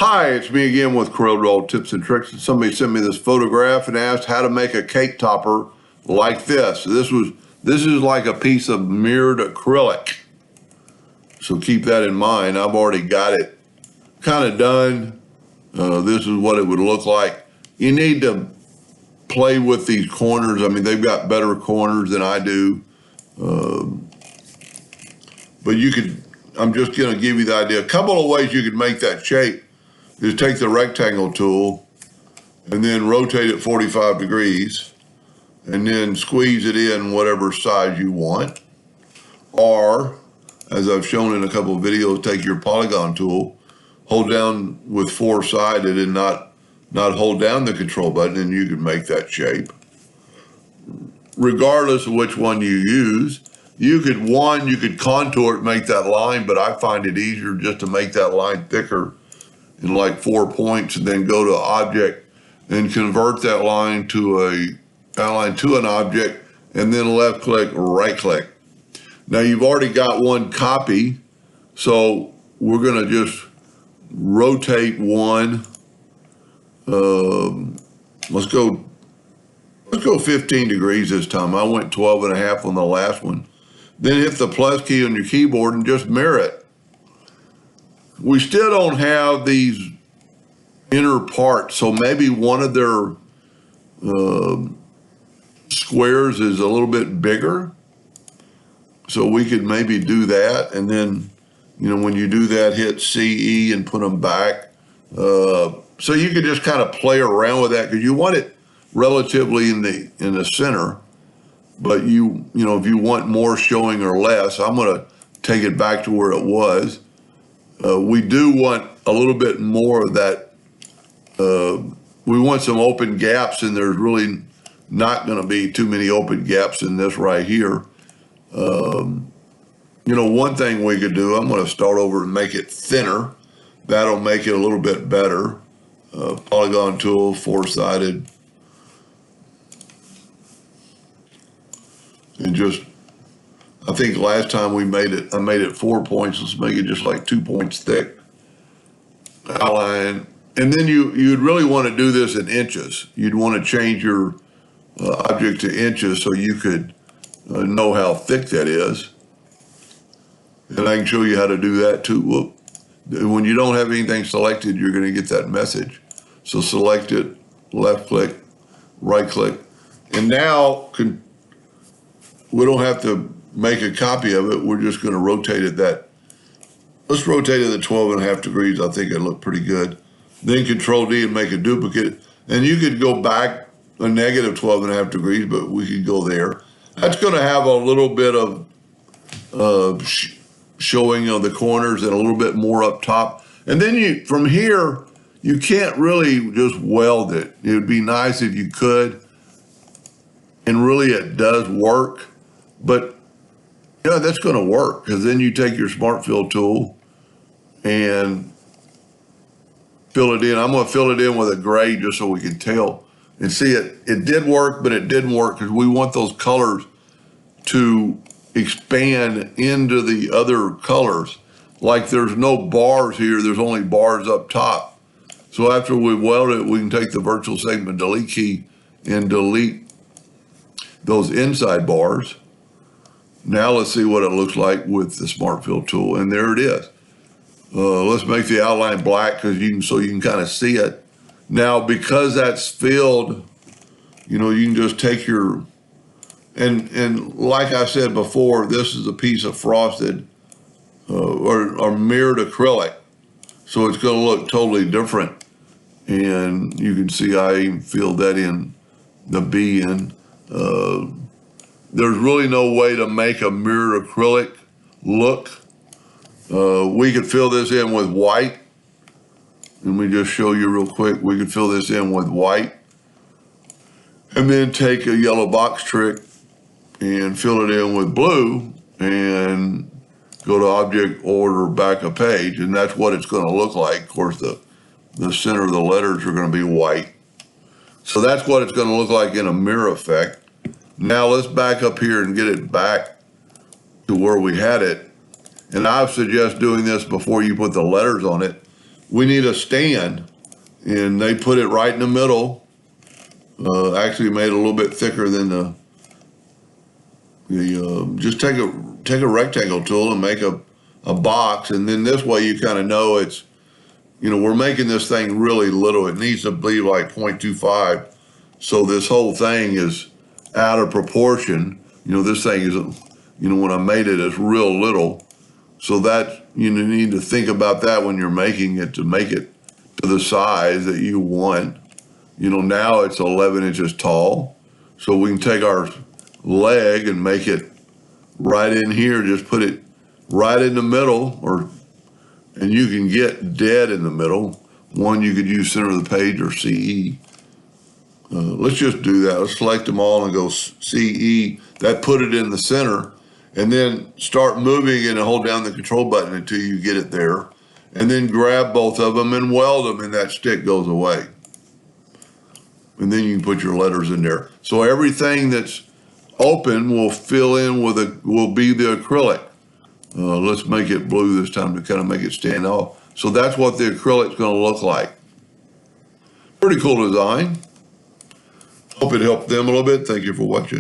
Hi, it's me again with Corel Tips and Tricks. And somebody sent me this photograph and asked how to make a cake topper like this. This is like a piece of mirrored acrylic. So keep that in mind. I've already got it kind of done. This is what it would look like. You need to play with these corners. I mean, they've got better corners than I do. But I'm just going to give you the idea. A couple of ways you could make that shape is take the rectangle tool and then rotate it 45 degrees and then squeeze it in whatever size you want. Or, as I've shown in a couple of videos, take your polygon tool, hold down with four-sided and not hold down the control button, and you can make that shape. Regardless of which one you use, you could contour it, make that line, but I find it easier just to make that line thicker in like 4 points, and then go to object and convert that line to an object, and then left click, right click. Now you've already got one copy, so we're gonna just rotate one. Let's go 15 degrees this time. I went 12 and a half on the last one. Then hit the plus key on your keyboard and just mirror it. We still don't have these inner parts, so maybe one of their squares is a little bit bigger. So we could maybe do that, and then, when you do that, hit CE and put them back. So you could just kind of play around with that because you want it relatively in the center. But if you want more showing or less, I'm going to take it back to where it was. We do want a little bit more of that. We want some open gaps, and there's really not going to be too many open gaps in this right here. One thing we could do, I'm going to start over and make it thinner. That'll make it a little bit better. Polygon tool, four-sided. And I think last time I made it 4 points. Let's make it just like 2 points thick. Outline. And then you'd really want to do this in inches. You'd want to change your object to inches so you could know how thick that is. And I can show you how to do that too. Whoop. When you don't have anything selected, you're going to get that message. So select it, left click, right click. And now we don't have to make a copy of it. We're just going to rotate it let's rotate it at 12 and a half degrees. I think it'll look pretty good. Then Control D and make a duplicate. And you could go back a negative 12 and a half degrees, but we could go there. That's going to have a little bit of showing of the corners and a little bit more up top. And then from here, you can't really just weld it. It would be nice if you could. And really it does work. But that's going to work, because then you take your Smart Fill tool and fill it in. I'm going to fill it in with a gray just so we can tell. And see, it did work, but it didn't work because we want those colors to expand into the other colors. Like there's no bars here, there's only bars up top. So after we weld it, we can take the virtual segment delete key and delete those inside bars. Now let's see what it looks like with the Smart Fill tool, and there it is. Let's make the outline black so you can kind of see it. Now, because that's filled, you can just take your, and like I said before, this is a piece of frosted or mirrored acrylic, so it's going to look totally different. And you can see I even filled that in, the B in. There's really no way to make a mirrored acrylic look. We could fill this in with white. Let me just show you real quick. We could fill this in with white. And then take a yellow box trick and fill it in with blue and go to object, order, back a page. And that's what it's going to look like. Of course, the center of the letters are going to be white. So that's what it's going to look like in a mirror effect. Now let's back up here and get it back to where we had it. And I suggest doing this before you put the letters on it, we need a stand, and they put it right in the middle. Actually made it a little bit thicker than just take a rectangle tool and make a box, and then this way you kind of know it's, we're making this thing really little. It needs to be like 0.25. So this whole thing is out of proportion. This thing is, when I made it, it's real little. So that, you need to think about that when you're making it, to make it to the size that you want. Now it's 11 inches tall. So we can take our leg and make it right in here, just put it right in the middle, and you can get dead in the middle. One, you could use center of the page or CE. Let's just do that. Let's select them all and go CE. That put it in the center, and then start moving it and hold down the control button until you get it there. And then grab both of them and weld them, and that stick goes away. And then you can put your letters in there. So everything that's open will fill in will be the acrylic. Let's make it blue this time to kind of make it stand off. So that's what the acrylic's going to look like. Pretty cool design. Hope it helped them a little bit. Thank you for watching.